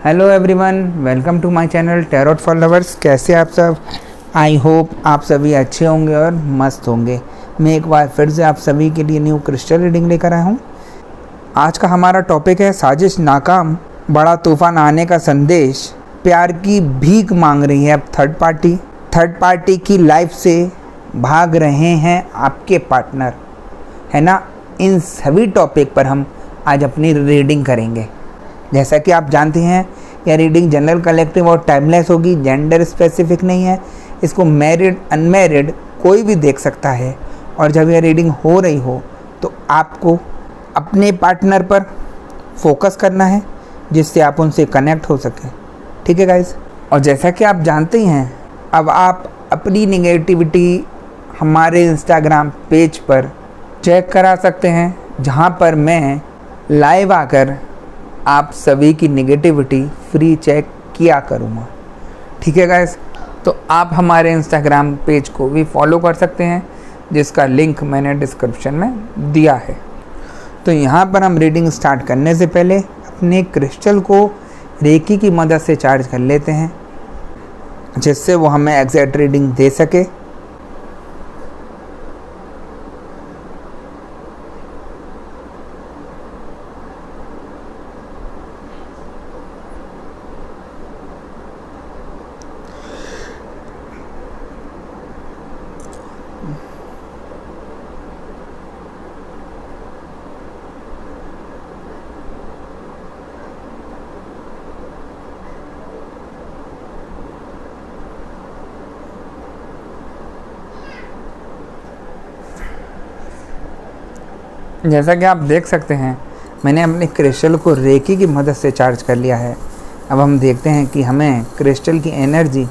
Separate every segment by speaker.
Speaker 1: Hello everyone, welcome to my channel tarot for lovers. कैसे आप सब? आई होप आप सभी अच्छे होंगे और मस्त होंगे। मैं एक बार फिर से आप सभी के लिए न्यू क्रिस्टल रीडिंग लेकर आया हूँ। आज का हमारा टॉपिक है साजिश नाकाम, बड़ा तूफान आने का संदेश। प्यार की भीख मांग रही है अब थर्ड पार्टी की लाइफ से भाग रहे हैं आपके पार्टनर, है ना। इन सभी टॉपिक पर हम आज अपनी रीडिंग करेंगे। जैसा कि आप जानते हैं, यह रीडिंग जनरल, कलेक्टिव और टाइमलेस होगी, जेंडर स्पेसिफिक नहीं है। इसको मैरिड अनमैरिड कोई भी देख सकता है। और जब यह रीडिंग हो रही हो तो आपको अपने पार्टनर पर फोकस करना है, जिससे आप उनसे कनेक्ट हो सकें। ठीक है गाइस। और जैसा कि आप जानते ही हैं, अब आप अपनी नेगेटिविटी हमारे इंस्टाग्राम पेज पर चेक करा सकते हैं, जहां पर मैं लाइव आकर आप सभी की नेगेटिविटी फ्री चेक किया करूँगा। ठीक है गाइस। तो आप हमारे इंस्टाग्राम पेज को भी फॉलो कर सकते हैं, जिसका लिंक मैंने डिस्क्रिप्शन में दिया है। तो यहाँ पर हम रीडिंग स्टार्ट करने से पहले अपने क्रिस्टल को रेकी की मदद से चार्ज कर लेते हैं, जिससे वो हमें एग्जैक्ट रीडिंग दे सके। जैसा कि आप देख सकते हैं, मैंने अपने क्रिस्टल को रेकी की मदद से चार्ज कर लिया है। अब हम देखते हैं कि हमें क्रिस्टल की एनर्जी,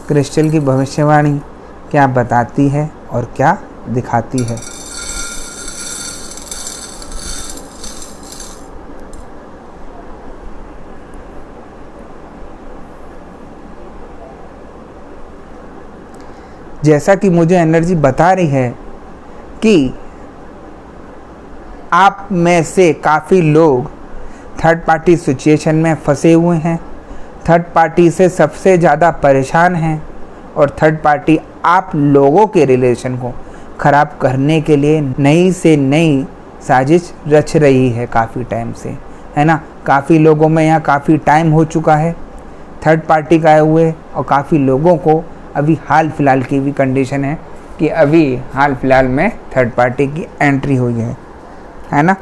Speaker 1: क्रिस्टल की भविष्यवाणी क्या बताती है और क्या दिखाती है। जैसा कि मुझे एनर्जी बता रही है कि आप में से काफ़ी लोग थर्ड पार्टी सिचुएशन में फंसे हुए हैं, थर्ड पार्टी से सबसे ज़्यादा परेशान हैं, और थर्ड पार्टी आप लोगों के रिलेशन को ख़राब करने के लिए नई से नई साजिश रच रही है काफ़ी टाइम से, है ना। काफ़ी लोगों में यहाँ काफ़ी टाइम हो चुका है थर्ड पार्टी का आए हुए, और काफ़ी लोगों को अभी हाल फिलहाल की भी कंडीशन है कि अभी हाल फिलहाल में थर्ड पार्टी की एंट्री हुई है ना,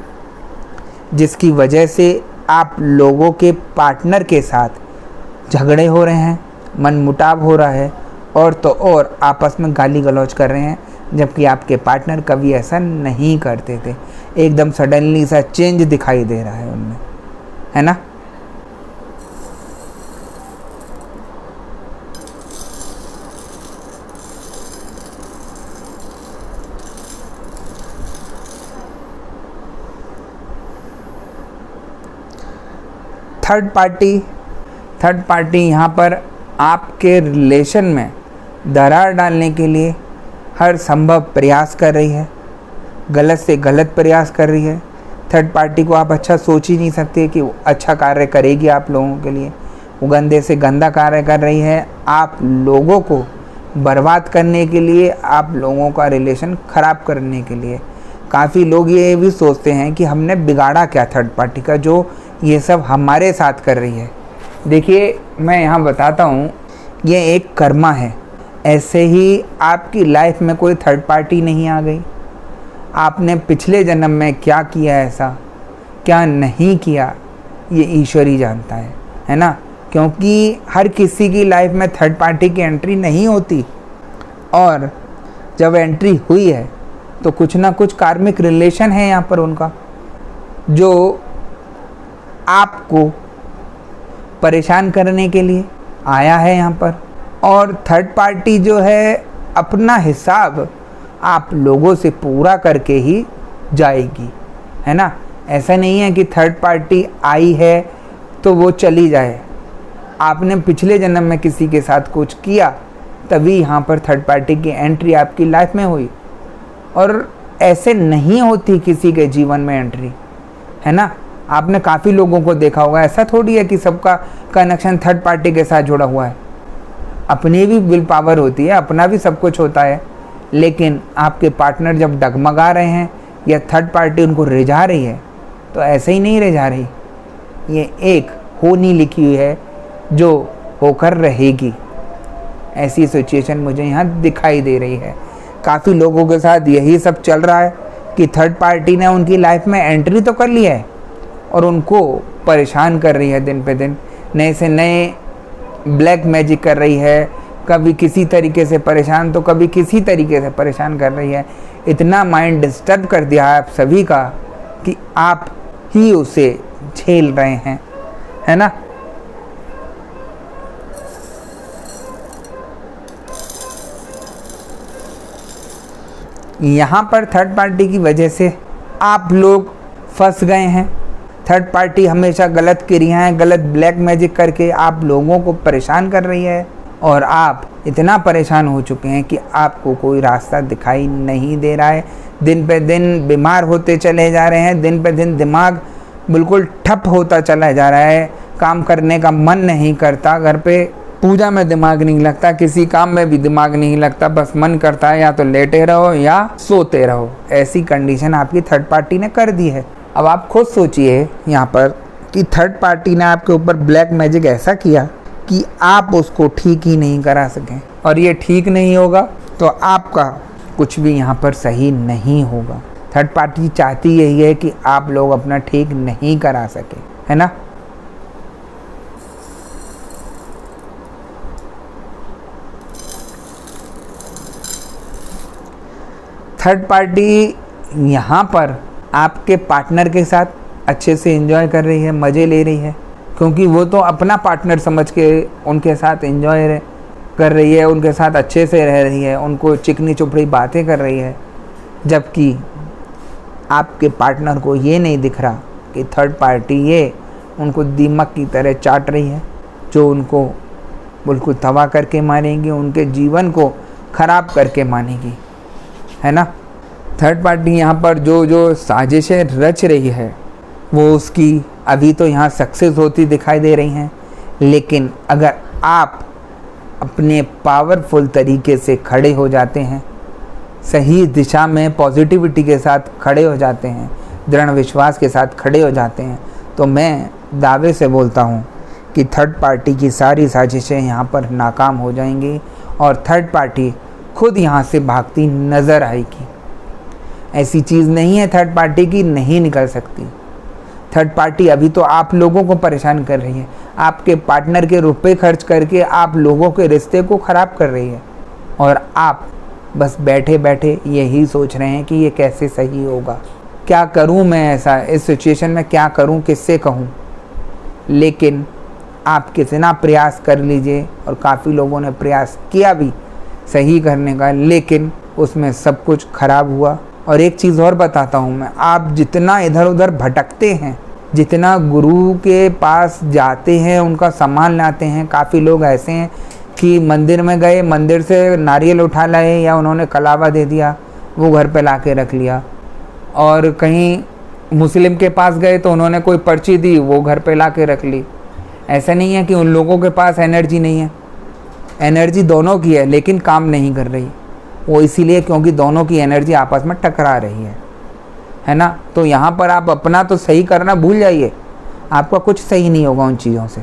Speaker 1: जिसकी वजह से आप लोगों के पार्टनर के साथ झगड़े हो रहे हैं, मनमुटाव हो रहा है, और तो और आपस में गाली गलौज कर रहे हैं, जबकि आपके पार्टनर कभी ऐसा नहीं करते थे। एकदम सडनली सा चेंज दिखाई दे रहा है उनमें, है ना। थर्ड पार्टी यहाँ पर आपके रिलेशन में दरार डालने के लिए हर संभव प्रयास कर रही है, गलत से गलत प्रयास कर रही है। थर्ड पार्टी को आप अच्छा सोच ही नहीं सकते कि वो अच्छा कार्य करेगी आप लोगों के लिए। वो गंदे से गंदा कार्य कर रही है, आप लोगों को बर्बाद करने के लिए, आप लोगों का रिलेशन ख़राब करने के लिए। काफ़ी लोग ये भी सोचते हैं कि हमने बिगाड़ा क्या थर्ड पार्टी का, जो ये सब हमारे साथ कर रही है। देखिए, मैं यहाँ बताता हूँ, ये एक कर्मा है। ऐसे ही आपकी लाइफ में कोई थर्ड पार्टी नहीं आ गई। आपने पिछले जन्म में क्या किया, ऐसा क्या नहीं किया, ये ईश्वर ही जानता है ना। क्योंकि हर किसी की लाइफ में थर्ड पार्टी की एंट्री नहीं होती, और जब एंट्री हुई है तो कुछ ना कुछ कार्मिक रिलेशन है यहाँ पर उनका, जो आपको परेशान करने के लिए आया है यहाँ पर। और थर्ड पार्टी जो है अपना हिसाब आप लोगों से पूरा करके ही जाएगी, है ना। ऐसा नहीं है कि थर्ड पार्टी आई है तो वो चली जाए। आपने पिछले जन्म में किसी के साथ कुछ किया, तभी यहाँ पर थर्ड पार्टी की एंट्री आपकी लाइफ में हुई। और ऐसे नहीं होती किसी के जीवन में एंट्री, है ना। आपने काफ़ी लोगों को देखा होगा, ऐसा थोड़ी है कि सबका कनेक्शन थर्ड पार्टी के साथ जुड़ा हुआ है। अपनी भी विल पावर होती है, अपना भी सब कुछ होता है, लेकिन आपके पार्टनर जब डगमगा रहे हैं या थर्ड पार्टी उनको रिझा रही है तो ऐसे ही नहीं रिझा रही, ये एक होनी लिखी हुई है जो होकर रहेगी। ऐसी सिचुएशन मुझे यहाँ दिखाई दे रही है। काफ़ी लोगों के साथ यही सब चल रहा है कि थर्ड पार्टी ने उनकी लाइफ में एंट्री तो कर लिया है और उनको परेशान कर रही है दिन पे दिन, नए से नए ब्लैक मैजिक कर रही है, कभी किसी तरीके से परेशान तो कभी किसी तरीके से परेशान कर रही है। इतना माइंड डिस्टर्ब कर दिया है आप सभी का कि आप ही उसे झेल रहे हैं, है ना। यहाँ पर थर्ड पार्टी की वजह से आप लोग फंस गए हैं। थर्ड पार्टी हमेशा गलत क्रियाएं, गलत ब्लैक मैजिक करके आप लोगों को परेशान कर रही है और आप इतना परेशान हो चुके हैं कि आपको कोई रास्ता दिखाई नहीं दे रहा है। दिन पे दिन बीमार होते चले जा रहे हैं, दिन पे दिन दिमाग बिल्कुल ठप होता चला जा रहा है, काम करने का मन नहीं करता, घर पे पूजा में दिमाग नहीं लगता, किसी काम में भी दिमाग नहीं लगता, बस मन करता है या तो लेटे रहो या सोते रहो। ऐसी कंडीशन आपकी थर्ड पार्टी ने कर दी है। अब आप खुद सोचिए यहाँ पर कि थर्ड पार्टी ने आपके ऊपर ब्लैक मैजिक ऐसा किया कि आप उसको ठीक ही नहीं करा सकें, और ये ठीक नहीं होगा तो आपका कुछ भी यहाँ पर सही नहीं होगा। थर्ड पार्टी चाहती यही है कि आप लोग अपना ठीक नहीं करा सके, है ना। थर्ड पार्टी यहाँ पर आपके पार्टनर के साथ अच्छे से एंजॉय कर रही है, मज़े ले रही है, क्योंकि वो तो अपना पार्टनर समझ के उनके साथ एंजॉय कर रही है, उनके साथ अच्छे से रह रही है, उनको चिकनी चुपड़ी बातें कर रही है। जबकि आपके पार्टनर को ये नहीं दिख रहा कि थर्ड पार्टी ये उनको दीमक की तरह चाट रही है, जो उनको बिल्कुल तबाह करके मारेंगी, उनके जीवन को ख़राब करके मानेगी, है ना। थर्ड पार्टी यहाँ पर जो साजिशें रच रही है वो उसकी अभी तो यहाँ सक्सेस होती दिखाई दे रही हैं, लेकिन अगर आप अपने पावरफुल तरीके से खड़े हो जाते हैं, सही दिशा में पॉजिटिविटी के साथ खड़े हो जाते हैं, दृढ़ विश्वास के साथ खड़े हो जाते हैं, तो मैं दावे से बोलता हूँ कि थर्ड पार्टी की सारी साजिशें यहाँ पर नाकाम हो जाएंगी और थर्ड पार्टी खुद यहाँ से भागती नज़र आएगी। ऐसी चीज़ नहीं है थर्ड पार्टी की नहीं निकल सकती। थर्ड पार्टी अभी तो आप लोगों को परेशान कर रही है, आपके पार्टनर के रुपए खर्च करके आप लोगों के रिश्ते को ख़राब कर रही है, और आप बस बैठे बैठे यही सोच रहे हैं कि ये कैसे सही होगा, क्या करूं मैं ऐसा, इस सिचुएशन में क्या करूं, किससे कहूं। लेकिन आप कितना प्रयास कर लीजिए, और काफ़ी लोगों ने प्रयास किया भी सही करने का, लेकिन उसमें सब कुछ खराब हुआ। और एक चीज़ और बताता हूँ मैं, आप जितना इधर उधर भटकते हैं, जितना गुरु के पास जाते हैं, उनका सामान लाते हैं, काफ़ी लोग ऐसे हैं कि मंदिर में गए, मंदिर से नारियल उठा लाए या उन्होंने कलावा दे दिया, वो घर पे ला के रख लिया, और कहीं मुस्लिम के पास गए तो उन्होंने कोई पर्ची दी, वो घर पे ला के रख ली। ऐसा नहीं है कि उन लोगों के पास एनर्जी नहीं है, एनर्जी दोनों की है, लेकिन काम नहीं कर रही। वो इसीलिए क्योंकि दोनों की एनर्जी आपस में टकरा रही है ना। तो यहाँ पर आप अपना तो सही करना भूल जाइए, आपका कुछ सही नहीं होगा उन चीज़ों से।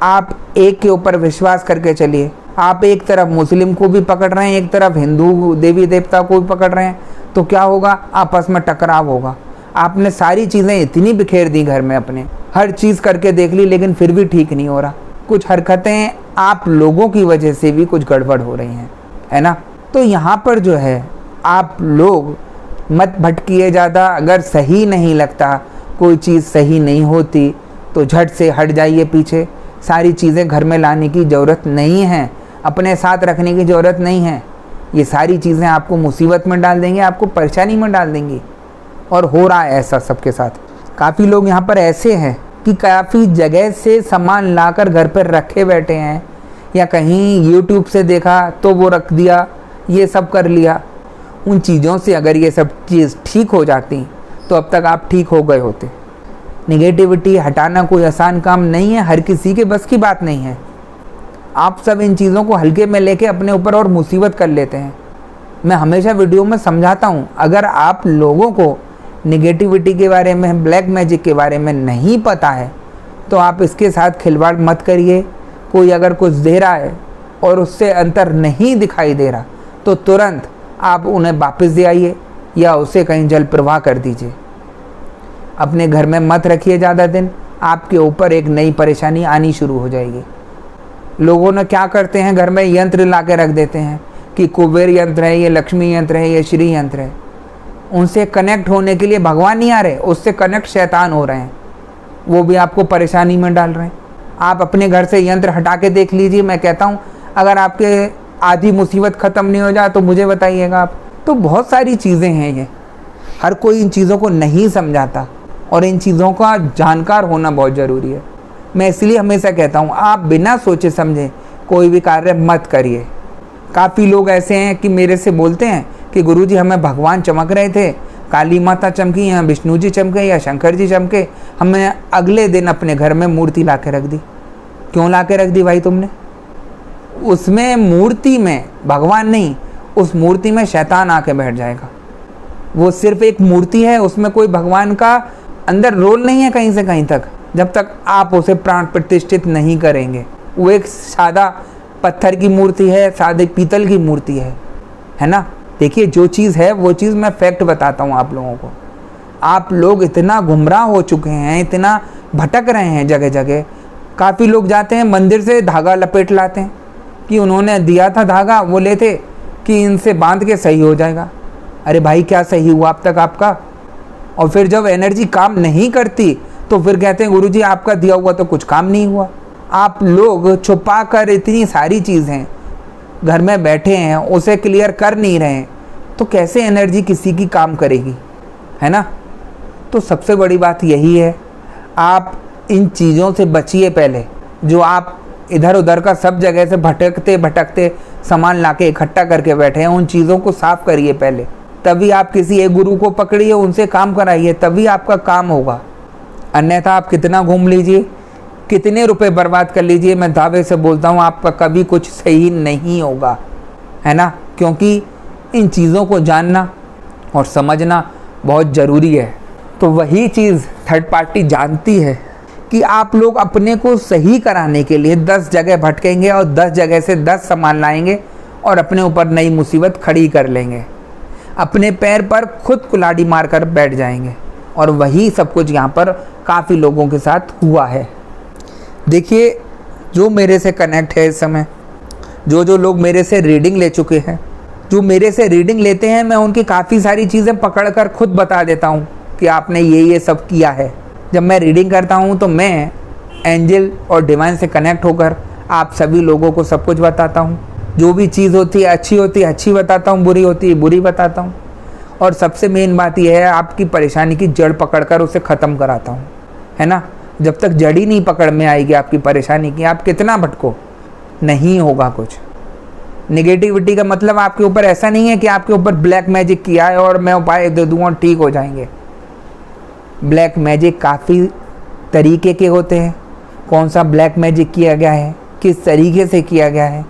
Speaker 1: आप एक के ऊपर विश्वास करके चलिए। आप एक तरफ मुस्लिम को भी पकड़ रहे हैं, एक तरफ हिंदू देवी देवता को भी पकड़ रहे हैं, तो क्या होगा, आपस में टकराव होगा। आपने सारी चीज़ें इतनी बिखेर दी घर में, अपने हर चीज़ करके देख ली, लेकिन फिर भी ठीक नहीं हो रहा। कुछ हरकतें आप लोगों की वजह से भी कुछ गड़बड़ हो रही हैं, है ना। तो यहाँ पर जो है आप लोग मत भटकिए ज़्यादा। अगर सही नहीं लगता, कोई चीज़ सही नहीं होती, तो झट से हट जाइए पीछे। सारी चीज़ें घर में लाने की ज़रूरत नहीं है, अपने साथ रखने की ज़रूरत नहीं है। ये सारी चीज़ें आपको मुसीबत में डाल देंगे, आपको परेशानी में डाल देंगी, और हो रहा है ऐसा सबके साथ। काफ़ी लोग यहाँ पर ऐसे हैं कि काफ़ी जगह से सामान लाकर घर पर रखे बैठे हैं, या कहीं YouTube से देखा तो वो रख दिया, ये सब कर लिया। उन चीज़ों से अगर ये सब चीज़ ठीक हो जाती तो अब तक आप ठीक हो गए होते। निगेटिविटी हटाना कोई आसान काम नहीं है, हर किसी के बस की बात नहीं है। आप सब इन चीज़ों को हल्के में लेके अपने ऊपर और मुसीबत कर लेते हैं। मैं हमेशा वीडियो में समझाता हूँ, अगर आप लोगों को निगेटिविटी के बारे में, ब्लैक मैजिक के बारे में नहीं पता है तो आप इसके साथ खिलवाड़ मत करिए। कोई अगर कुछ दे रहा है और उससे अंतर नहीं दिखाई दे रहा तो तुरंत आप उन्हें वापस दे आइए या उसे कहीं जल प्रवाह कर दीजिए। अपने घर में मत रखिए ज़्यादा दिन, आपके ऊपर एक नई परेशानी आनी शुरू हो जाएगी। लोगों ने क्या करते हैं, घर में यंत्र ला के रख देते हैं कि कुबेर यंत्र है, ये लक्ष्मी यंत्र है, ये श्री यंत्र है। उनसे कनेक्ट होने के लिए भगवान नहीं आ रहे, उससे कनेक्ट शैतान हो रहे हैं, वो भी आपको परेशानी में डाल रहे हैं। आप अपने घर से यंत्र हटा के देख लीजिए। मैं कहता हूँ अगर आपके आधी मुसीबत ख़त्म नहीं हो जाए तो मुझे बताइएगा आप। तो बहुत सारी चीज़ें हैं, ये हर कोई इन चीज़ों को नहीं समझाता और इन चीज़ों का जानकार होना बहुत ज़रूरी है। मैं इसलिए हमेशा कहता हूँ आप बिना सोचे समझे कोई भी कार्य मत करिए। काफ़ी लोग ऐसे हैं कि मेरे से बोलते हैं कि गुरुजी हमें भगवान चमक रहे थे, काली माता चमकी या विष्णु जी चमके या शंकर जी चमके, हमने अगले दिन अपने घर में मूर्ति ला के रख दी। क्यों ला के रख दी भाई तुमने? उसमें मूर्ति में भगवान नहीं, उस मूर्ति में शैतान आके बैठ जाएगा। वो सिर्फ एक मूर्ति है, उसमें कोई भगवान का अंदर रोल नहीं है कहीं से कहीं तक, जब तक आप उसे प्राण प्रतिष्ठित नहीं करेंगे। वो एक सादा पत्थर की मूर्ति है, सादे पीतल की मूर्ति है ना। देखिए जो चीज़ है वो चीज़ मैं फैक्ट बताता हूँ आप लोगों को। आप लोग इतना गुमराह हो चुके हैं, इतना भटक रहे हैं जगह जगह। काफ़ी लोग जाते हैं मंदिर से धागा लपेट लाते हैं कि उन्होंने दिया था धागा, वो लेते कि इनसे बांध के सही हो जाएगा। अरे भाई क्या सही हुआ अब तक आपका? और फिर जब एनर्जी काम नहीं करती तो फिर कहते हैं गुरुजी आपका दिया हुआ तो कुछ काम नहीं हुआ। आप लोग छुपा कर इतनी सारी चीज़ें घर में बैठे हैं, उसे क्लियर कर नहीं रहे हैं, तो कैसे एनर्जी किसी की काम करेगी, है ना। तो सबसे बड़ी बात यही है, आप इन चीज़ों से बचिए। पहले जो आप इधर उधर का सब जगह से भटकते भटकते सामान लाके इकट्ठा करके बैठे हैं, उन चीज़ों को साफ करिए पहले, तभी आप किसी एक गुरु को पकड़िए, उनसे काम कराइए, तभी आपका काम होगा। अन्यथा आप कितना घूम लीजिए, कितने रुपए बर्बाद कर लीजिए, मैं दावे से बोलता हूँ आपका कभी कुछ सही नहीं होगा, है ना। क्योंकि इन चीज़ों को जानना और समझना बहुत ज़रूरी है। तो वही चीज़ थर्ड पार्टी जानती है कि आप लोग अपने को सही कराने के लिए 10 जगह भटकेंगे और 10 जगह से 10 सामान लाएंगे और अपने ऊपर नई मुसीबत खड़ी कर लेंगे, अपने पैर पर खुद कुल्हाड़ी मारकर बैठ जाएंगे। और वही सब कुछ यहाँ पर काफ़ी लोगों के साथ हुआ है। देखिए जो मेरे से कनेक्ट है इस समय, जो लोग मेरे से रीडिंग ले चुके हैं, जो मेरे से रीडिंग लेते हैं, मैं उनकी काफ़ी सारी चीज़ें पकड़कर खुद बता देता हूँ कि आपने ये सब किया है। जब मैं रीडिंग करता हूँ तो मैं एंजल और डिवाइन से कनेक्ट होकर आप सभी लोगों को सब कुछ बताता हूँ। जो भी चीज़ होती है अच्छी बताता हूँ, बुरी होती है बुरी बताता हूँ। और सबसे मेन बात यह है, आपकी परेशानी की जड़ पकड़कर उसे ख़त्म कराता हूँ, है ना। जब तक जड़ ही नहीं पकड़ में आएगी आपकी परेशानी की, आप कितना भटको, नहीं होगा कुछ। निगेटिविटी का मतलब आपके ऊपर ऐसा नहीं है कि आपके ऊपर ब्लैक मैजिक किया है और मैं उपाय दे दूँगा और ठीक हो जाएंगे। ब्लैक मैजिक काफ़ी तरीके के होते हैं। कौन सा ब्लैक मैजिक किया गया है, किस तरीके से किया गया है,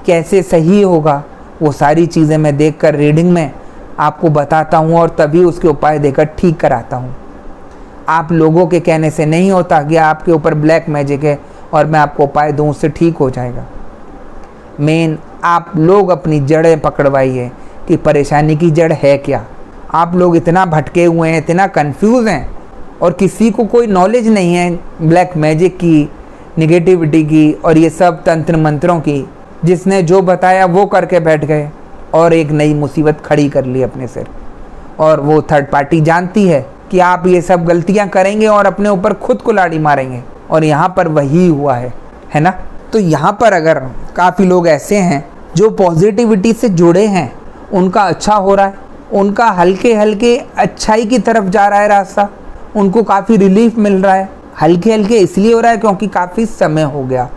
Speaker 1: कैसे सही होगा, वो सारी चीज़ें मैं देखकर रीडिंग में आपको बताता हूँ और तभी उसके उपाय देकर ठीक कराता हूँ। आप लोगों के कहने से नहीं होता कि आपके ऊपर ब्लैक मैजिक है और मैं आपको उपाय दूँ उससे ठीक हो जाएगा। मेन आप लोग अपनी जड़ें पकड़वाइए कि परेशानी की जड़ है क्या। आप लोग इतना भटके हुए हैं, इतना कंफ्यूज हैं और किसी को कोई नॉलेज नहीं है ब्लैक मैजिक की, निगेटिविटी की और ये सब तंत्र मंत्रों की। जिसने जो बताया वो करके बैठ गए और एक नई मुसीबत खड़ी कर ली अपने सिर। और वो थर्ड पार्टी जानती है कि आप ये सब गलतियां करेंगे और अपने ऊपर खुद कुल्हाड़ी मारेंगे। और यहाँ पर वही हुआ है ना। तो यहाँ पर अगर काफ़ी लोग ऐसे हैं जो पॉजिटिविटी से जुड़े हैं, उनका अच्छा हो रहा है, उनका हल्के हल्के अच्छाई की तरफ जा रहा है रास्ता, उनको काफ़ी रिलीफ मिल रहा है। हल्के हल्के इसलिए हो रहा है क्योंकि काफ़ी समय हो गया।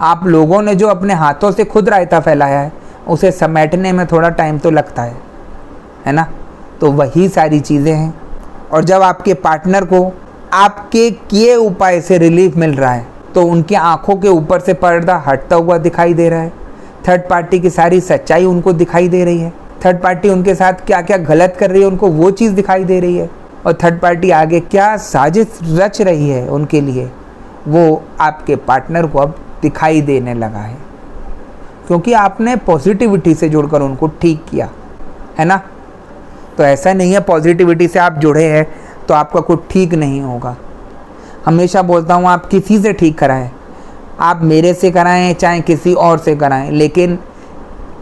Speaker 1: आप लोगों ने जो अपने हाथों से खुद रायता फैलाया है उसे समेटने में थोड़ा टाइम तो लगता है ना। तो वही सारी चीज़ें हैं। और जब आपके पार्टनर को आपके किए उपाय से रिलीफ मिल रहा है, तो उनकी आंखों के ऊपर से पर्दा हटता हुआ दिखाई दे रहा है। थर्ड पार्टी की सारी सच्चाई उनको दिखाई दे रही है। थर्ड पार्टी उनके साथ क्या क्या गलत कर रही है उनको वो चीज़ दिखाई दे रही है। और थर्ड पार्टी आगे क्या साजिश रच रही है उनके लिए, वो आपके पार्टनर को अब दिखाई देने लगा है, क्योंकि आपने पॉजिटिविटी से जुड़कर उनको ठीक किया है ना। तो ऐसा नहीं है पॉजिटिविटी से आप जुड़े हैं तो आपका कुछ ठीक नहीं होगा। हमेशा बोलता हूँ आप किसी से ठीक कराएं, आप मेरे से कराएं चाहे किसी और से कराएं, लेकिन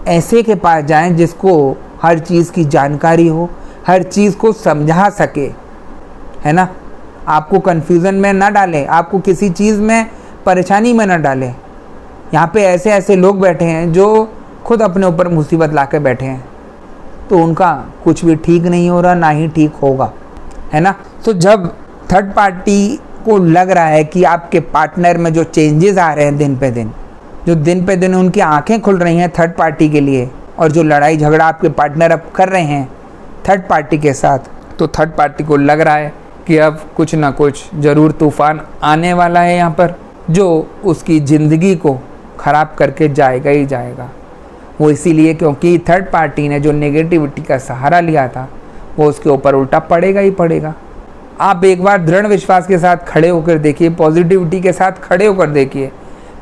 Speaker 1: ऐसे के पास जाएं जिसको हर चीज़ की जानकारी हो, हर चीज़ को समझा सके, है ना। आपको कन्फ्यूज़न में ना डालें, आपको किसी चीज़ में परेशानी में ना डालें। यहाँ पे ऐसे ऐसे लोग बैठे हैं जो खुद अपने ऊपर मुसीबत ला के बैठे हैं, तो उनका कुछ भी ठीक नहीं हो रहा, ना ही ठीक होगा, है ना। तो जब थर्ड पार्टी को लग रहा है कि आपके पार्टनर में जो चेंजेस आ रहे हैं दिन पे दिन, जो दिन पे दिन उनकी आंखें खुल रही हैं थर्ड पार्टी के लिए, और जो लड़ाई झगड़ा आपके पार्टनर अब कर रहे हैं थर्ड पार्टी के साथ, तो थर्ड पार्टी को लग रहा है कि अब कुछ ना कुछ ज़रूर तूफ़ान आने वाला है यहाँ पर, जो उसकी ज़िंदगी को ख़राब करके जाएगा ही जाएगा। वो इसीलिए क्योंकि थर्ड पार्टी ने जो नेगेटिविटी का सहारा लिया था वो उसके ऊपर उल्टा पड़ेगा ही पड़ेगा। आप एक बार दृढ़ विश्वास के साथ खड़े होकर देखिए, पॉजिटिविटी के साथ खड़े होकर देखिए।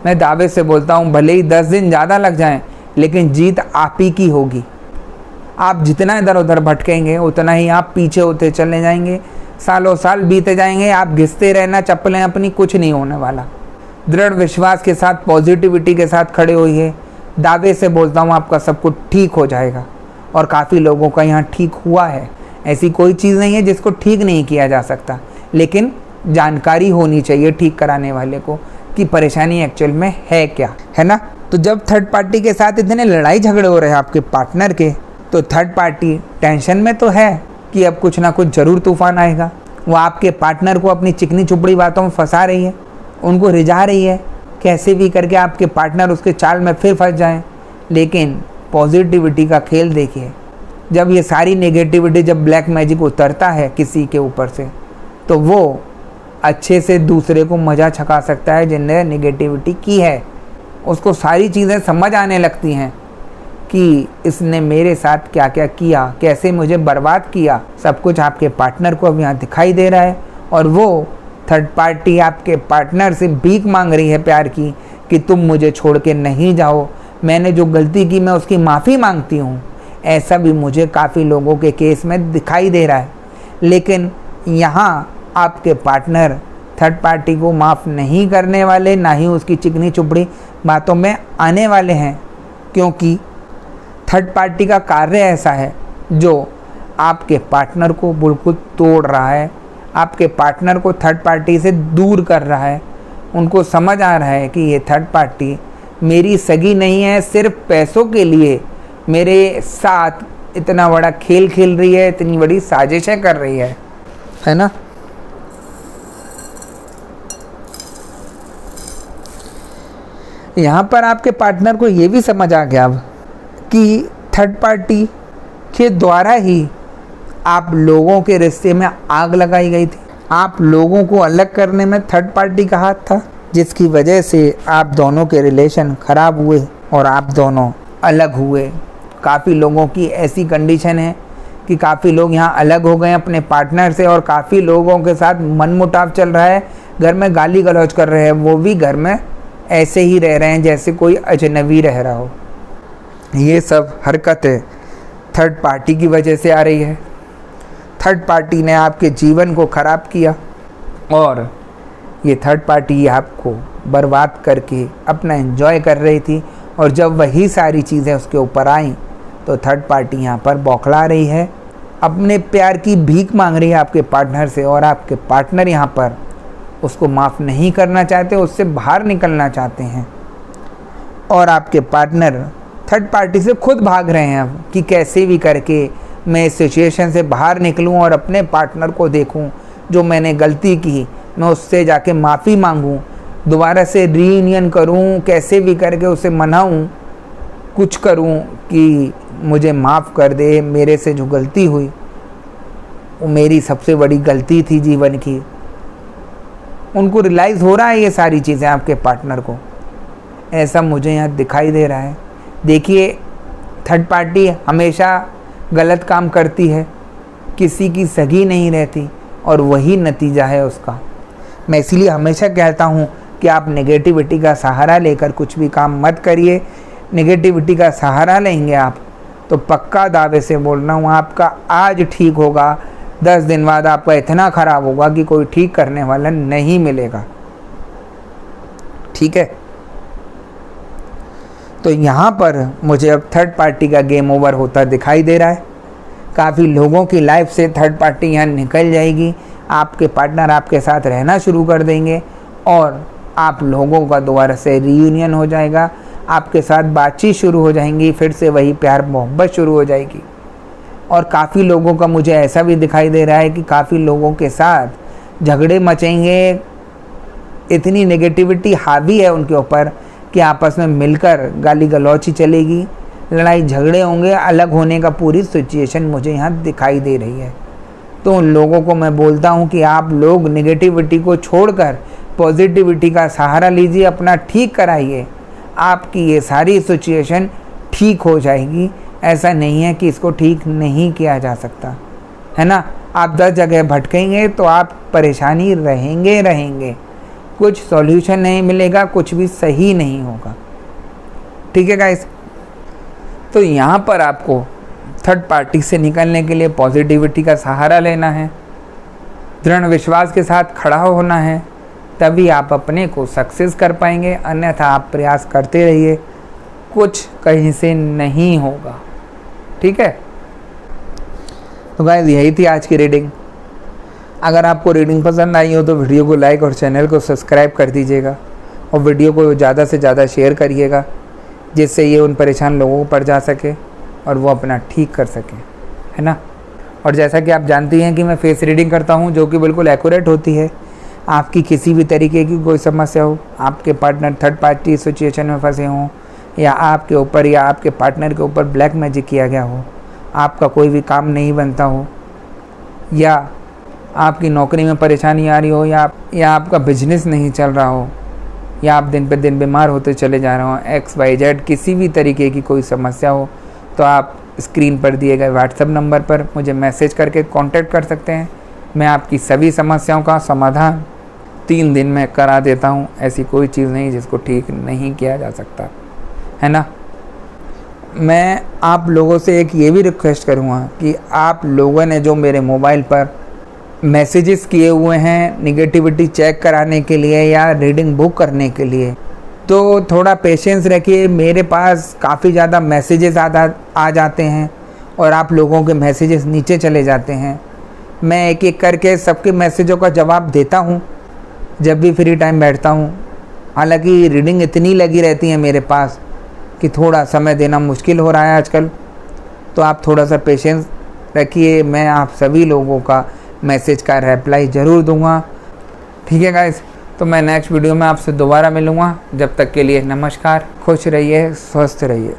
Speaker 1: मैं दावे से बोलता हूँ भले ही 10 दिन ज़्यादा लग जाएं, लेकिन जीत आप ही की होगी। आप जितना इधर उधर भटकेंगे उतना ही आप पीछे होते चले जाएंगे, सालों साल बीते जाएंगे, आप घिसते रहना चप्पलें अपनी, कुछ नहीं होने वाला। दृढ़ विश्वास के साथ पॉजिटिविटी के साथ खड़े होइए, दावे से बोलता हूँ आपका सब कुछ ठीक हो जाएगा। और काफ़ी लोगों का यहाँ ठीक हुआ है, ऐसी कोई चीज़ नहीं है जिसको ठीक नहीं किया जा सकता, लेकिन जानकारी होनी चाहिए ठीक कराने वाले को कि परेशानी एक्चुअल में है क्या, है ना। तो जब थर्ड पार्टी के साथ इतने लड़ाई झगड़े हो रहे हैं आपके पार्टनर के, तो थर्ड पार्टी टेंशन में तो है कि अब कुछ ना कुछ ज़रूर तूफान आएगा। वो आपके पार्टनर को अपनी चिकनी चुपड़ी बातों में फंसा रही है, उनको रिझा रही है, कैसे भी करके आपके पार्टनर उसके चाल में फिर फंस जाएं। लेकिन पॉजिटिविटी का खेल देखिए, जब ये सारी नेगेटिविटी, जब ब्लैक मैजिक उतरता है किसी के ऊपर से, तो वो अच्छे से दूसरे को मज़ा छका सकता है जिनने नेगेटिविटी की है। उसको सारी चीज़ें समझ आने लगती हैं कि इसने मेरे साथ क्या क्या किया, कैसे मुझे बर्बाद किया। सब कुछ आपके पार्टनर को अब यहाँ दिखाई दे रहा है, और वो थर्ड पार्टी आपके पार्टनर से भीख मांग रही है प्यार की कि तुम मुझे छोड़ के नहीं जाओ, मैंने जो गलती की मैं उसकी माफ़ी मांगती हूँ। ऐसा भी मुझे काफ़ी लोगों के केस में दिखाई दे रहा है, लेकिन यहाँ आपके पार्टनर थर्ड पार्टी को माफ़ नहीं करने वाले, ना ही उसकी चिकनी चुपड़ी बातों में आने वाले हैं, क्योंकि थर्ड पार्टी का कार्य ऐसा है जो आपके पार्टनर को बिल्कुल तोड़ रहा है, आपके पार्टनर को थर्ड पार्टी से दूर कर रहा है। उनको समझ आ रहा है कि ये थर्ड पार्टी मेरी सगी नहीं है, सिर्फ पैसों के लिए मेरे साथ इतना बड़ा खेल खेल रही है, इतनी बड़ी साजिशें कर रही है ना। यहाँ पर आपके पार्टनर को ये भी समझ आ गया अब कि थर्ड पार्टी के द्वारा ही आप लोगों के रिश्ते में आग लगाई गई थी। आप लोगों को अलग करने में थर्ड पार्टी का हाथ था, जिसकी वजह से आप दोनों के रिलेशन ख़राब हुए और आप दोनों अलग हुए। काफ़ी लोगों की ऐसी कंडीशन है कि काफ़ी लोग यहाँ अलग हो गए अपने पार्टनर से, और काफ़ी लोगों के साथ मनमुटाव चल रहा है, घर में गाली गलौज कर रहे हैं, वो भी घर में ऐसे ही रह रहे हैं जैसे कोई अजनबी रह रहा हो। ये सब हरकतें थर्ड पार्टी की वजह से आ रही है। थर्ड पार्टी ने आपके जीवन को ख़राब किया, और ये थर्ड पार्टी आपको बर्बाद करके अपना एंजॉय कर रही थी, और जब वही सारी चीज़ें उसके ऊपर आईं तो थर्ड पार्टी यहाँ पर बौखला रही है, अपने प्यार की भीख मांग रही है आपके पार्टनर से, और आपके पार्टनर यहाँ पर उसको माफ़ नहीं करना चाहते, उससे बाहर निकलना चाहते हैं। और आपके पार्टनर थर्ड पार्टी से खुद भाग रहे हैं अब कि कैसे भी करके मैं इस सिचुएशन से बाहर निकलूं और अपने पार्टनर को देखूं, जो मैंने गलती की मैं उससे जाके माफ़ी मांगूं, दोबारा से रीयूनियन करूं, कैसे भी करके उसे मनाऊं, कुछ करूं कि मुझे माफ़ कर दे, मेरे से जो गलती हुई वो मेरी सबसे बड़ी गलती थी जीवन की, उनको रियलाइज़ हो रहा है ये सारी चीज़ें आपके पार्टनर को, ऐसा मुझे यहाँ दिखाई दे रहा है। देखिए, थर्ड पार्टी हमेशा गलत काम करती है, किसी की सगी नहीं रहती और वही नतीजा है उसका। मैं इसीलिए हमेशा कहता हूँ कि आप नेगेटिविटी का सहारा लेकर कुछ भी काम मत करिए। नेगेटिविटी का सहारा लेंगे आप तो पक्का दावे से बोल रहा हूँ आपका आज ठीक होगा, 10 दिन बाद आपका इतना ख़राब होगा कि कोई ठीक करने वाला नहीं मिलेगा। ठीक है, तो यहाँ पर मुझे अब थर्ड पार्टी का गेम ओवर होता दिखाई दे रहा है। काफ़ी लोगों की लाइफ से थर्ड पार्टी यहाँ निकल जाएगी, आपके पार्टनर आपके साथ रहना शुरू कर देंगे और आप लोगों का दोबारा से रीयूनियन हो जाएगा, आपके साथ बातचीत शुरू हो जाएंगी, फिर से वही प्यार मोहब्बत शुरू हो जाएगी। और काफ़ी लोगों का मुझे ऐसा भी दिखाई दे रहा है कि काफ़ी लोगों के साथ झगड़े मचेंगे, इतनी नेगेटिविटी हावी है उनके ऊपर कि आपस में मिलकर गाली गलौची चलेगी, लड़ाई झगड़े होंगे, अलग होने का पूरी सिचुएशन मुझे यहाँ दिखाई दे रही है। तो उन लोगों को मैं बोलता हूँ कि आप लोग नेगेटिविटी को छोड़कर पॉजिटिविटी का सहारा लीजिए, अपना ठीक कराइए, आपकी ये सारी सिचुएशन ठीक हो जाएगी। ऐसा नहीं है कि इसको ठीक नहीं किया जा सकता, है ना। आप 10 जगह भटकेंगे तो आप परेशानी रहेंगे, कुछ सॉल्यूशन नहीं मिलेगा, कुछ भी सही नहीं होगा। ठीक है गाइस, तो यहाँ पर आपको थर्ड पार्टी से निकलने के लिए पॉजिटिविटी का सहारा लेना है, दृढ़ विश्वास के साथ खड़ा होना है, तभी आप अपने को सक्सेस कर पाएंगे। अन्यथा आप प्रयास करते रहिए, कुछ कहीं से नहीं होगा। ठीक है, तो गाइस यही थी आज की रीडिंग। अगर आपको रीडिंग पसंद आई हो तो वीडियो को लाइक और चैनल को सब्सक्राइब कर दीजिएगा और वीडियो को ज़्यादा से ज़्यादा शेयर करिएगा, जिससे ये उन परेशान लोगों को पड़ जा सके और वो अपना ठीक कर सके, है ना। और जैसा कि आप जानती हैं कि मैं फेस रीडिंग करता हूँ जो कि बिल्कुल एक्यूरेट होती है। आपकी किसी भी तरीके की कोई समस्या हो, आपके पार्टनर थर्ड पार्टी सिचुएशन में फंसे हों, या आपके ऊपर या आपके पार्टनर के ऊपर ब्लैक मैजिक किया गया हो, आपका कोई भी काम नहीं बनता हो, या आपकी नौकरी में परेशानी आ रही हो, या आपका बिजनेस नहीं चल रहा हो, या आप दिन पे दिन बीमार होते चले जा रहे हो, XYZ किसी भी तरीके की कोई समस्या हो, तो आप स्क्रीन पर दिए गए व्हाट्सएप नंबर पर मुझे मैसेज करके कांटेक्ट कर सकते हैं। मैं आपकी सभी समस्याओं का समाधान 3 दिन में करा देता हूँ। ऐसी कोई चीज़ नहीं जिसको ठीक नहीं किया जा सकता, है ना। मैं आप लोगों से एक ये भी रिक्वेस्ट करूँगा कि आप लोगों ने जो मेरे मोबाइल पर मैसेजेस किए हुए हैं नेगेटिविटी चेक कराने के लिए या रीडिंग बुक करने के लिए, तो थोड़ा पेशेंस रखिए। मेरे पास काफ़ी ज़्यादा मैसेजेस आ जाते हैं और आप लोगों के मैसेजेस नीचे चले जाते हैं। मैं एक एक करके सबके मैसेजों का जवाब देता हूँ जब भी फ्री टाइम बैठता हूँ। हालांकि रीडिंग इतनी लगी रहती है मेरे पास कि थोड़ा समय देना मुश्किल हो रहा है आजकल, तो आप थोड़ा सा पेशेंस रखिए। मैं आप सभी लोगों का मैसेज का रिप्लाई ज़रूर दूंगा। ठीक है गाइस, तो मैं नेक्स्ट वीडियो में आपसे दोबारा मिलूँगा। जब तक के लिए नमस्कार, खुश रहिए, स्वस्थ रहिए।